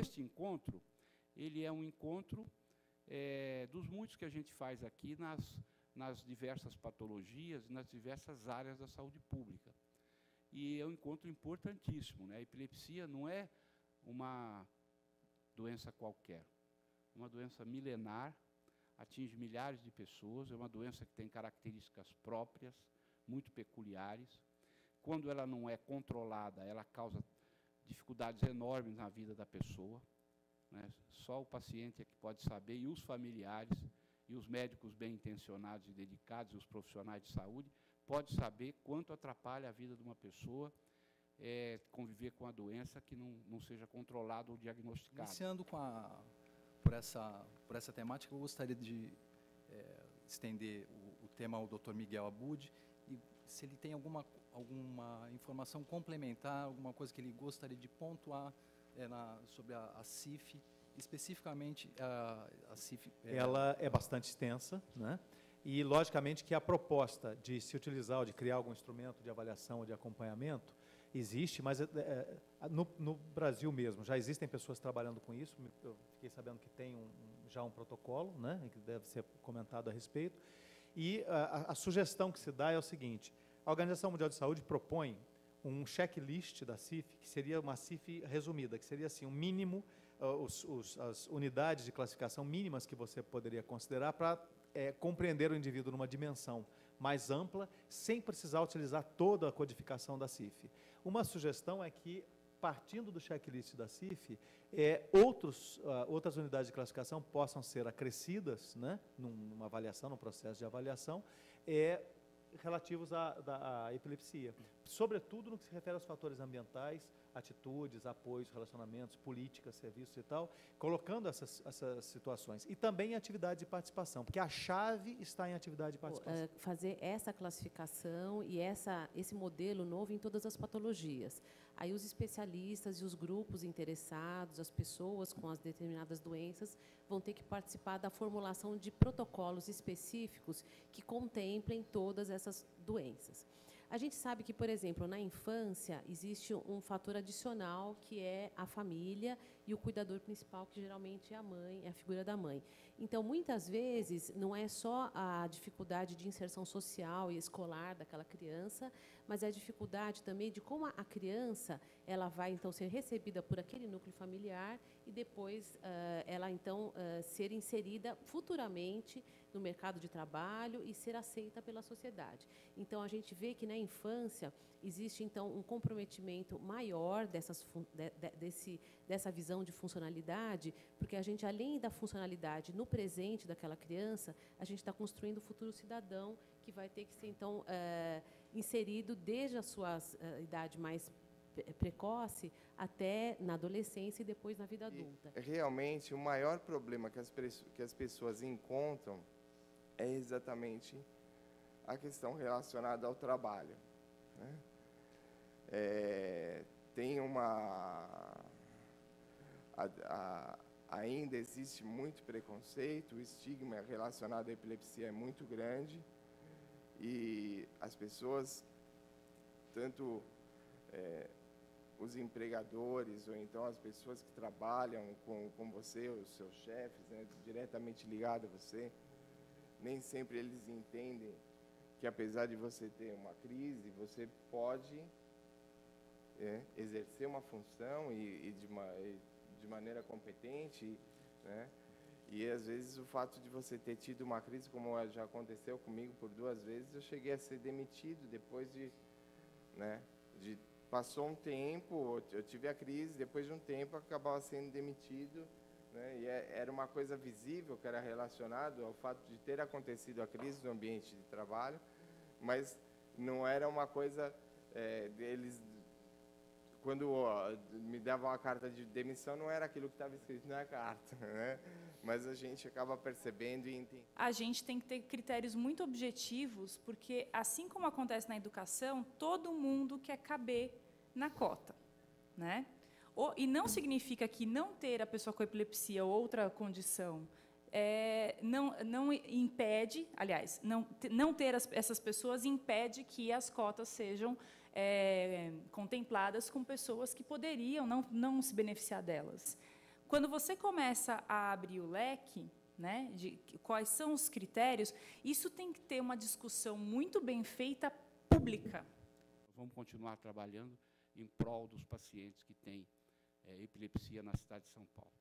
este encontro, ele é um encontro dos muitos que a gente faz aqui nas diversas patologias, nas diversas áreas da saúde pública. E é um encontro importantíssimo, né? A epilepsia não é uma doença qualquer, é uma doença milenar, atinge milhares de pessoas, é uma doença que tem características próprias, muito peculiares. Quando ela não é controlada, ela causa dificuldades enormes na vida da pessoa, né? Só o paciente é que pode saber, e os familiares, e os médicos bem-intencionados e dedicados, e os profissionais de saúde, podem saber quanto atrapalha a vida de uma pessoa conviver com a doença que não seja controlada ou diagnosticada. Iniciando por essa temática, eu gostaria de estender o tema ao Dr. Miguel Abud, e se ele tem alguma informação complementar, alguma coisa que ele gostaria de pontuar sobre a CIF, especificamente a CIF. Ela é bastante extensa, né? E, logicamente, que a proposta de se utilizar ou de criar algum instrumento de avaliação ou de acompanhamento existe, mas no Brasil mesmo já existem pessoas trabalhando com isso. Eu fiquei sabendo que tem já um protocolo, né, que deve ser comentado a respeito. E a sugestão que se dá é o seguinte: a Organização Mundial de Saúde propõe um checklist da CIF, que seria uma CIF resumida, que seria assim, um mínimo, as unidades de classificação mínimas que você poderia considerar para compreender o indivíduo numa dimensão mais ampla, sem precisar utilizar toda a codificação da CIF. Uma sugestão é que, partindo do checklist da CIF, outras unidades de classificação possam ser acrescidas, né, numa avaliação, num processo de avaliação, relativos à epilepsia, sobretudo no que se refere aos fatores ambientais, atitudes, apoios, relacionamentos, políticas, serviços e tal, colocando essas situações. E também em atividade de participação, porque a chave está em atividade de participação. Fazer essa classificação e esse modelo novo em todas as patologias. Aí os especialistas e os grupos interessados, as pessoas com as determinadas doenças, vão ter que participar da formulação de protocolos específicos que contemplem todas essas doenças. A gente sabe que, por exemplo, na infância, existe um fator adicional, que é a família e o cuidador principal, que geralmente é a mãe, é a figura da mãe. Então, muitas vezes, não é só a dificuldade de inserção social e escolar daquela criança, mas é a dificuldade também de como a criança ela vai, então, ser recebida por aquele núcleo familiar e depois ela, então, ser inserida futuramente no mercado de trabalho e ser aceita pela sociedade. Então, a gente vê que, na infância, existe, então, um comprometimento maior dessa visão de funcionalidade, porque a gente, além da funcionalidade no presente daquela criança, a gente está construindo o futuro cidadão que vai ter que ser, então, inserido desde a sua idade mais precoce até na adolescência e depois na vida adulta. E, realmente, o maior problema que as pessoas encontram é exatamente a questão relacionada ao trabalho, né? Tem ainda existe muito preconceito, o estigma relacionado à epilepsia é muito grande, e as pessoas, tanto os empregadores, ou então as pessoas que trabalham com você, os seus chefes, né, diretamente ligados a você, nem sempre eles entendem que, apesar de você ter uma crise, você pode exercer uma função e de maneira competente, né? E, às vezes, o fato de você ter tido uma crise, como já aconteceu comigo por 2 vezes, eu cheguei a ser demitido depois passou um tempo, eu tive a crise, depois de um tempo, acabava sendo demitido, né? E era uma coisa visível que era relacionado ao fato de ter acontecido a crise no ambiente de trabalho, mas não era uma coisa deles. Quando me davam a carta de demissão, não era aquilo que estava escrito na carta, né? Mas a gente acaba percebendo e entendendo. A gente tem que ter critérios muito objetivos, porque, assim como acontece na educação, todo mundo quer caber na cota, né? E não significa que não ter a pessoa com epilepsia ou outra condição não impede, aliás, não ter essas pessoas impede que as cotas sejam contempladas com pessoas que poderiam não se beneficiar delas. quando você começa a abrir o leque, né, de quais são os critérios, isso tem que ter uma discussão muito bem feita, pública. Vamos continuar trabalhando em prol dos pacientes que têm epilepsia na cidade de São Paulo.